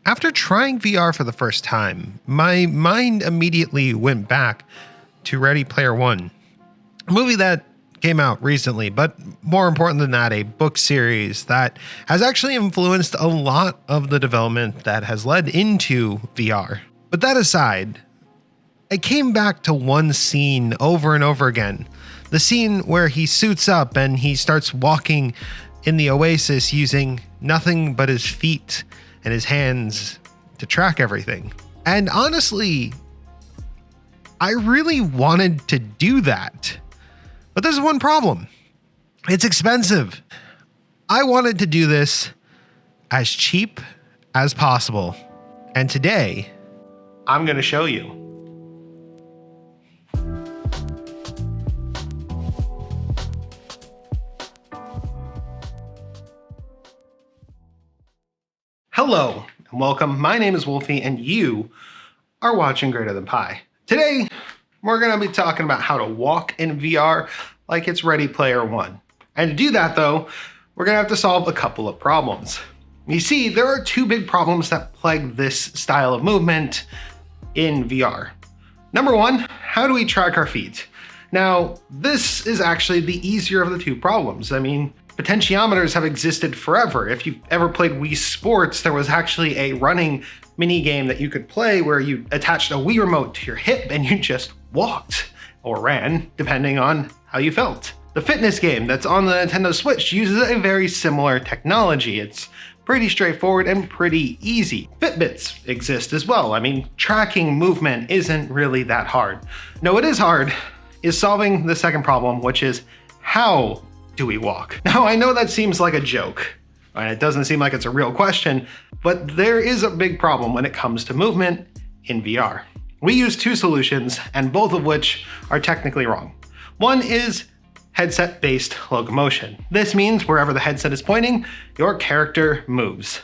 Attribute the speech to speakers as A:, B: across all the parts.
A: After trying VR for the first time, my mind immediately went back to Ready Player One, a movie that came out recently, but more important than that, a book series that has actually influenced a lot of the development that has led into VR. But that aside, I came back to one scene over and over again. The scene where he suits up and he starts walking in the oasis using nothing but his feet and his hands to track everything. And honestly, I really wanted to do that. But there's one problem. It's expensive. I wanted to do this as cheap as possible. And today, I'm going to show you. Hello and welcome. My name is Wolfie and you are watching GreaterThanPie. Today, we're going to be talking about how to walk in VR like it's Ready Player One. And to do that though, we're going to have to solve a couple of problems. You see, there are two big problems that plague this style of movement in VR. Number one, how do we track our feet? Now, this is actually the easier of the two problems. I mean, potentiometers have existed forever. If you've ever played Wii Sports, there was actually a running mini game that you could play where you attached a Wii remote to your hip and you just walked or ran, depending on how you felt. The fitness game that's on the Nintendo Switch uses a very similar technology. It's pretty straightforward and pretty easy. Fitbits exist as well. I mean, tracking movement isn't really that hard. No, what is hard is solving the second problem, which is how do we walk? Now, I know that seems like a joke, and it doesn't seem like it's a real question, but there is a big problem when it comes to movement in VR. We use two solutions, and both of which are technically wrong. One is headset-based locomotion. This means wherever the headset is pointing, your character moves.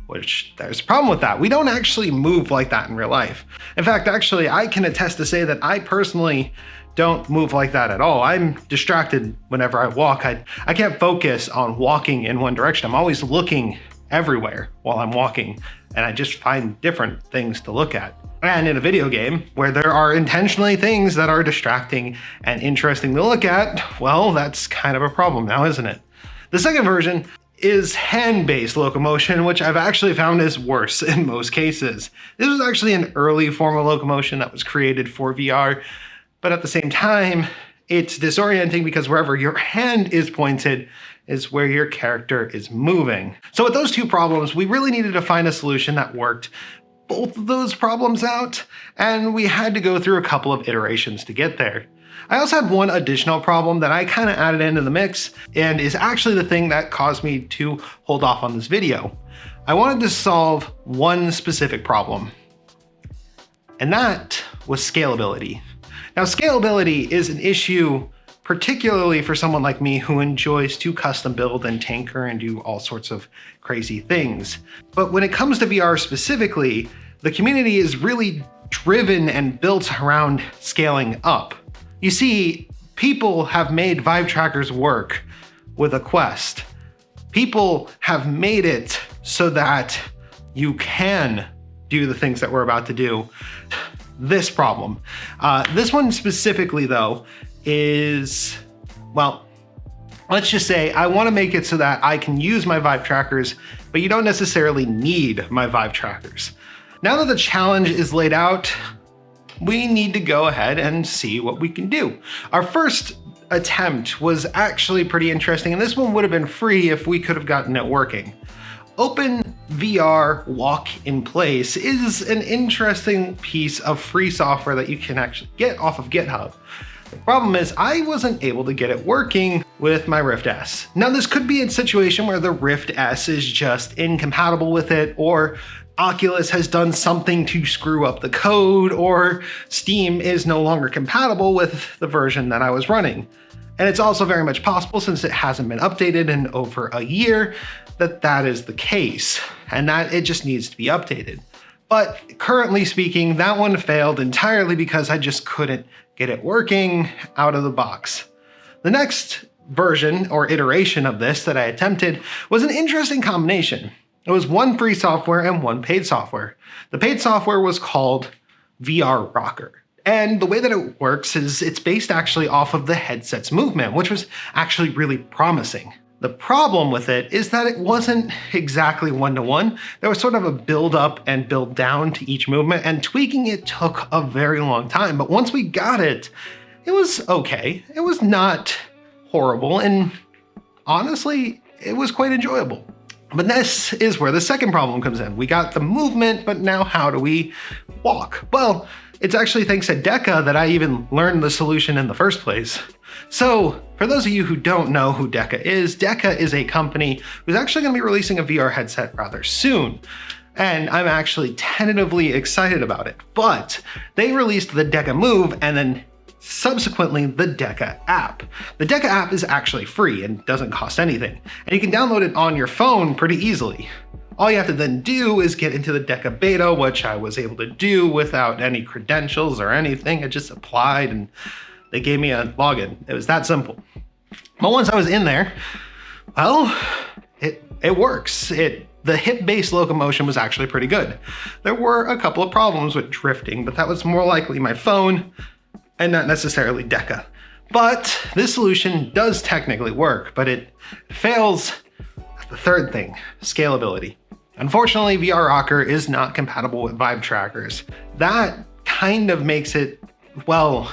A: Which, there's a problem with that. We don't actually move like that in real life. In fact, actually, I can attest to say that I personally don't move like that at all. I'm distracted whenever I walk. I can't focus on walking in one direction. I'm always looking everywhere while I'm walking, and I just find different things to look at. And in a video game where there are intentionally things that are distracting and interesting to look at, well, that's kind of a problem now, isn't it? The second version is hand-based locomotion, which I've actually found is worse in most cases. This was actually an early form of locomotion that was created for VR, but at the same time, it's disorienting because wherever your hand is pointed is where your character is moving. So with those two problems, we really needed to find a solution that worked both of those problems out, and we had to go through a couple of iterations to get there. I also had one additional problem that I kind of added into the mix and is actually the thing that caused me to hold off on this video. I wanted to solve one specific problem, and that was scalability. Now, scalability is an issue particularly for someone like me who enjoys to custom build and tinker and do all sorts of crazy things. But when it comes to VR specifically, the community is really driven and built around scaling up. You see, people have made Vive trackers work with a Quest. People have made it so that you can do the things that we're about to do. This problem. This one specifically though is, well, let's just say I want to make it so that I can use my Vive trackers, but you don't necessarily need my Vive trackers. Now that the challenge is laid out, we need to go ahead and see what we can do. Our first attempt was actually pretty interesting, and this one would have been free if we could have gotten it working. OpenVR Walk in Place is an interesting piece of free software that you can actually get off of GitHub. The problem is I wasn't able to get it working with my Rift S. Now this could be a situation where the Rift S is just incompatible with it, or Oculus has done something to screw up the code, or Steam is no longer compatible with the version that I was running. And it's also very much possible, since it hasn't been updated in over a year, that that is the case, and that it just needs to be updated. But currently speaking, that one failed entirely because I just couldn't get it working out of the box. The next version or iteration of this that I attempted was an interesting combination. It was one free software and one paid software. The paid software was called VR Rocker. And the way that it works is it's based actually off of the headset's movement, which was actually really promising. The problem with it is that it wasn't exactly one-to-one. There was sort of a build up and build down to each movement, and tweaking it took a very long time. But once we got it, it was okay. It was not horrible, and honestly, it was quite enjoyable. But this is where the second problem comes in. We got the movement, but now how do we walk? Well, it's actually thanks to Deca that I even learned the solution in the first place. So for those of you who don't know who Deca is a company who's actually going to be releasing a VR headset rather soon. And I'm actually tentatively excited about it. But they released the Deca Move and then subsequently the Deca app. The Deca app is actually free and doesn't cost anything. And you can download it on your phone pretty easily. All you have to then do is get into the Deca beta, which I was able to do without any credentials or anything. I just applied and they gave me a login. It was that simple. But once I was in there, well, it works. The hip-based locomotion was actually pretty good. There were a couple of problems with drifting, but that was more likely my phone and not necessarily Deca. But this solution does technically work, but it fails at the third thing, scalability. Unfortunately, VR Rocker is not compatible with Vive trackers. That kind of makes it, well,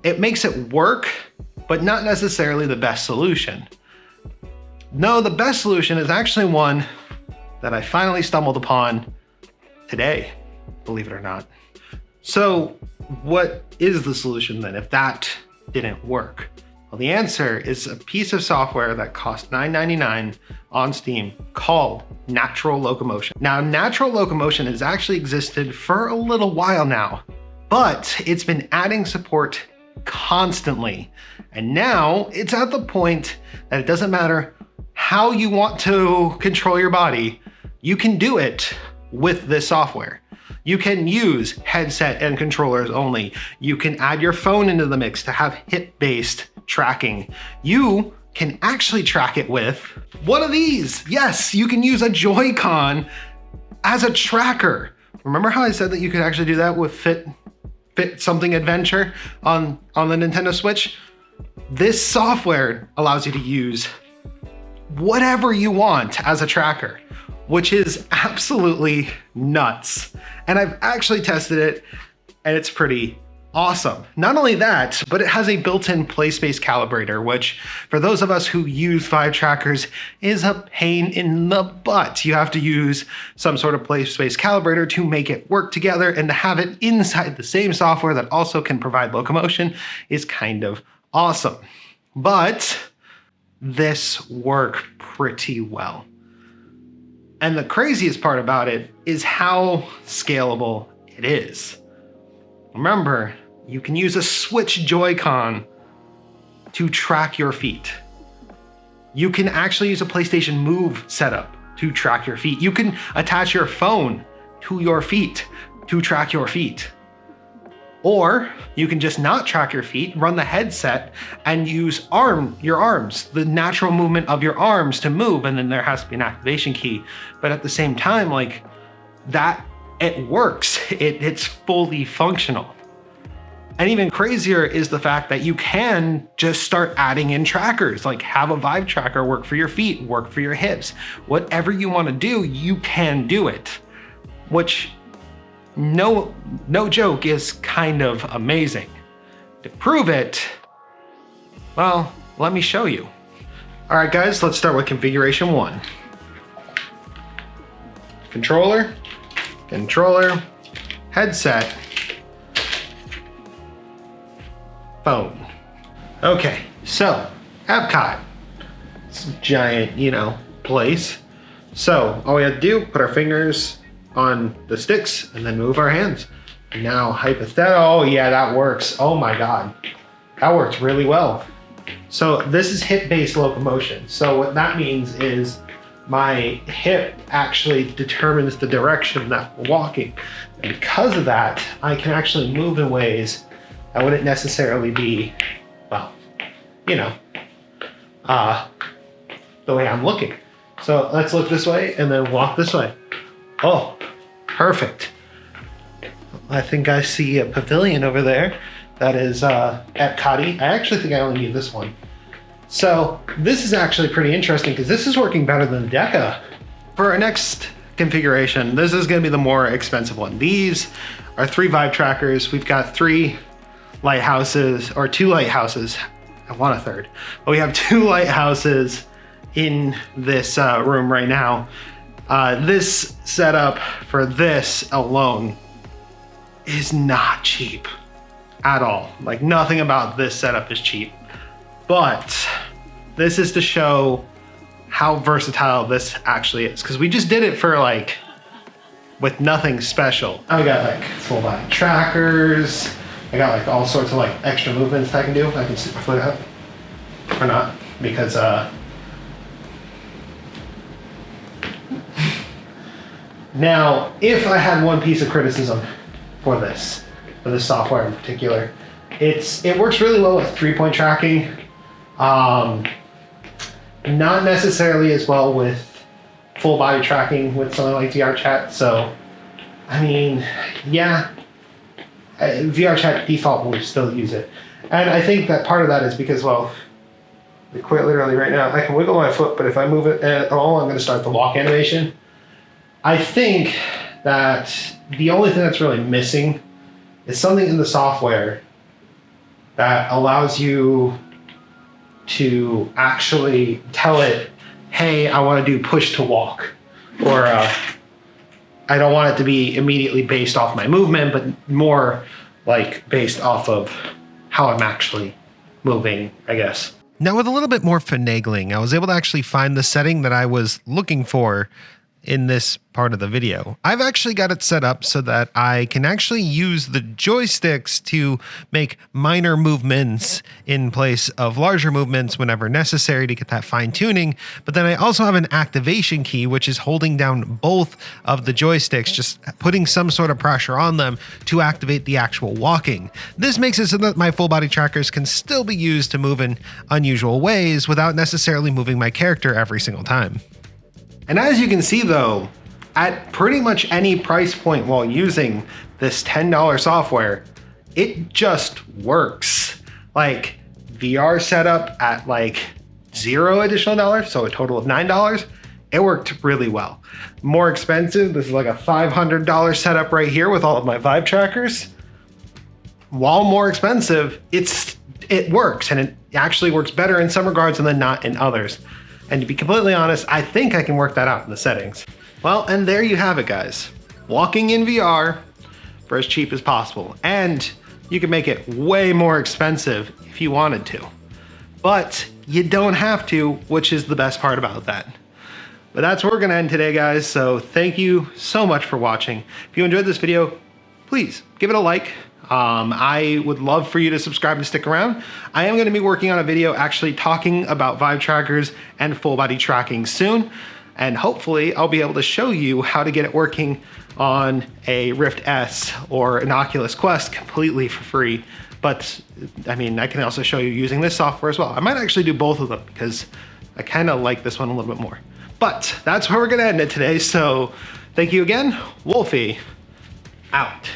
A: it makes it work, but not necessarily the best solution. No, the best solution is actually one that I finally stumbled upon today, believe it or not. So what is the solution then if that didn't work? Well, the answer is a piece of software that costs $9.99 on Steam called Natural Locomotion. Now, Natural Locomotion has actually existed for a little while now, but it's been adding support constantly. And now it's at the point that it doesn't matter how you want to control your body, you can do it with this software. You can use headset and controllers only. You can add your phone into the mix to have hip-based tracking. You can actually track it with one of these. Yes, you can use a Joy-Con as a tracker. Remember how I said that you could actually do that with Fit Something Adventure on the Nintendo Switch? This software allows you to use whatever you want as a tracker, which is absolutely nuts. And I've actually tested it and it's pretty awesome. Not only that, but it has a built-in play space calibrator, which for those of us who use Vive trackers is a pain in the butt. You have to use some sort of play space calibrator to make it work together, and to have it inside the same software that also can provide locomotion is kind of awesome. But this worked pretty well. And the craziest part about it is how scalable it is. Remember, you can use a Switch Joy-Con to track your feet. You can actually use a PlayStation Move setup to track your feet. You can attach your phone to your feet to track your feet. Or you can just not track your feet, run the headset, and use your arms, the natural movement of your arms to move, and then there has to be an activation key. But at the same time, like that, it works. It's fully functional. And even crazier is the fact that you can just start adding in trackers, like have a Vive tracker work for your feet, work for your hips. Whatever you want to do, you can do it, which no joke is kind of amazing. To prove it, well, let me show you. All right, guys, let's start with configuration 1. Controller, headset, phone. Okay, so Epcot, it's a giant, place. So all we have to do, put our fingers on the sticks and then move our hands. Now hypothetical, oh yeah, that works. Oh my God, that works really well. So this is hip-based locomotion. So what that means is my hip actually determines the direction that we're walking. And because of that, I can actually move in ways that wouldn't necessarily be, well, the way I'm looking. So let's look this way and then walk this way. Oh, perfect. I think I see a pavilion over there that is Epcot-y. I actually think I only need this one. So this is actually pretty interesting because this is working better than Deca. For our next configuration, this is going to be the more expensive one. These are 3 vibe trackers. We've got 3 lighthouses, or 2 lighthouses. I want a third, but we have 2 lighthouses in this room right now. This setup for this alone is not cheap at all. Like, nothing about this setup is cheap, but this is to show how versatile this actually is, because we just did it for like with nothing special. I got like full body trackers. I got like all sorts of like extra movements that I can do. I can stick my foot up or not, because now if I had one piece of criticism for this software in particular, it works really well with 3-point tracking. Not necessarily as well with full body tracking with something like VRChat. So, I mean, yeah, VRChat default will still use it. And I think that part of that is because, well, quite literally right now, I can wiggle my foot, but if I move it at all, I'm going to start the walk animation. I think that the only thing that's really missing is something in the software that allows you to actually tell it, hey, I want to do push to walk, or I don't want it to be immediately based off my movement, but more like based off of how I'm actually moving, I guess. Now, with a little bit more finagling, I was able to actually find the setting that I was looking for in this part of the video. I've actually got it set up so that I can actually use the joysticks to make minor movements in place of larger movements whenever necessary to get that fine tuning. But then I also have an activation key, which is holding down both of the joysticks, just putting some sort of pressure on them to activate the actual walking. This makes it so that my full body trackers can still be used to move in unusual ways without necessarily moving my character every single time. And as you can see though, at pretty much any price point while using this $10 software, it just works. Like, VR setup at like $0 additional dollars, so a total of $9, it worked really well. More expensive, this is like a $500 setup right here with all of my vibe trackers. While more expensive, it works, and it actually works better in some regards and then not in others. And to be completely honest, I think I can work that out in the settings. Well, and there you have it, guys. Walking in VR for as cheap as possible. And you can make it way more expensive if you wanted to. But you don't have to, which is the best part about that. But that's where we're gonna end today, guys. So thank you so much for watching. If you enjoyed this video, please give it a like. I would love for you to subscribe and stick around. I am going to be working on a video actually talking about vibe trackers and full body tracking soon. And hopefully I'll be able to show you how to get it working on a Rift S or an Oculus Quest completely for free. But I mean, I can also show you using this software as well. I might actually do both of them because I kind of like this one a little bit more. But that's where we're going to end it today. So thank you again. Wolfie out.